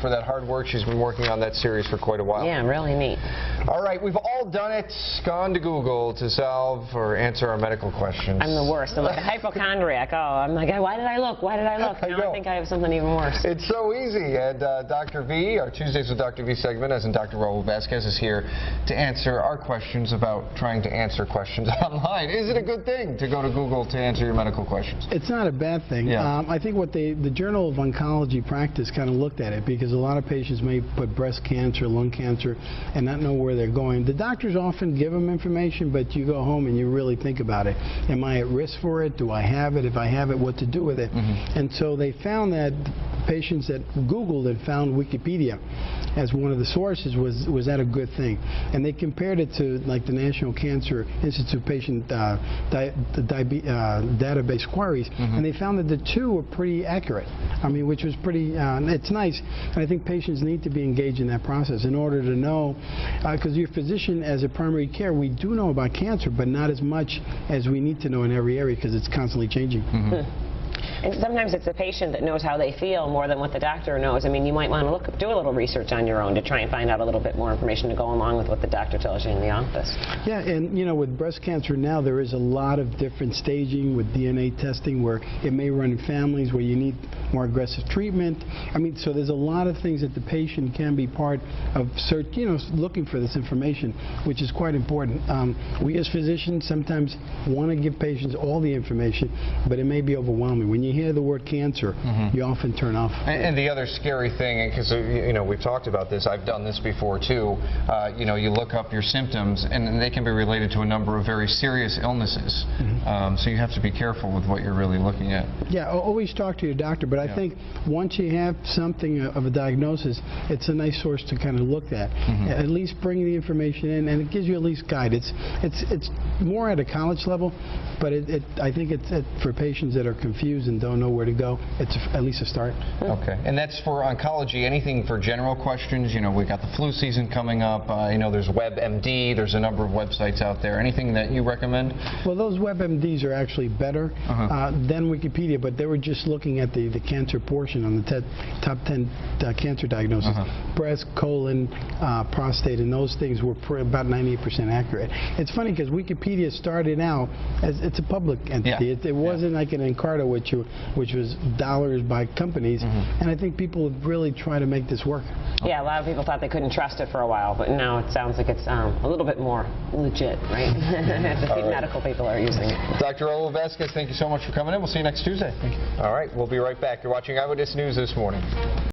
for that hard work. She's been working on that series for quite a while. Yeah, really neat. All right, we've all done it, gone to Google to solve or answer our medical questions. I'm the worst. I'm like a hypochondriac. Oh, I'm like, why did I look? Why did I look? Now I think I have something even worse. It's so easy. And Dr. V, our Tuesdays with Dr. V segment, as in Dr. Raul Vasquez, is here to answer our questions about trying to answer questions online. Is it a good thing to go to Google to answer your medical questions? It's not a bad thing. Yeah. I think what the Journal of Oncology Practice kind of looked at it, because a lot of patients may put breast cancer, lung cancer, and not know where they're going. The doctors often give them information, but you go home and you really think about it. Am I at risk for it? Do I have it? If I have it, what to do with it? And so they found that patients that Googled and found Wikipedia as one of the sources was that a good thing. And they compared it to like the National Cancer Institute patient database queries, and they found that the two were pretty accurate. I mean, which was pretty, it's nice. And I think patients need to be engaged in that process in order to know, because your physician as a primary care, we do know about cancer, but not as much as we need to know in every area because it's constantly changing. And sometimes it's the patient that knows how they feel more than what the doctor knows. I mean, you might want to do a little research on your own to try and find out a little bit more information to go along with what the doctor tells you in the office. Yeah, and you know, with breast cancer now, there is a lot of different staging with DNA testing where it may run in families where you need more aggressive treatment. I mean, so there's a lot of things that the patient can be part of looking for this information, which is quite important. We as physicians sometimes want to give patients all the information, but it may be overwhelming. When you hear the word cancer, you often turn off. And the other scary thing, because we've talked about this, I've done this before too, you look up your symptoms and they can be related to a number of very serious illnesses. So you have to be careful with what you're really looking at. Yeah, always talk to your doctor, but I think once you have something of a diagnosis, it's a nice source to kind of look at. At least bring the information in, and it gives you at least guide. It's more at a college level, but I think it's for patients that are confused and don't know where to go, it's at least a start. Okay, and that's for oncology. Anything for general questions? We got the flu season coming up. There's WebMD. There's a number of websites out there. Anything that you recommend? Well, those WebMDs are actually better than Wikipedia, but they were just looking at the cancer portion on the top 10 cancer diagnoses. Breast, colon, prostate, and those things were about 98% accurate. It's funny because Wikipedia started out as it's a public entity. It wasn't like an Encarta, which was dollars by companies, and I think people would really try to make this work. Yeah, a lot of people thought they couldn't trust it for a while, but now it sounds like it's a little bit more legit, right? The medical people are using it. Dr. Raul Vasquez, thank you so much for coming in. We'll see you next Tuesday. Thank you. All right, we'll be right back. You're watching Eyewitness News this morning.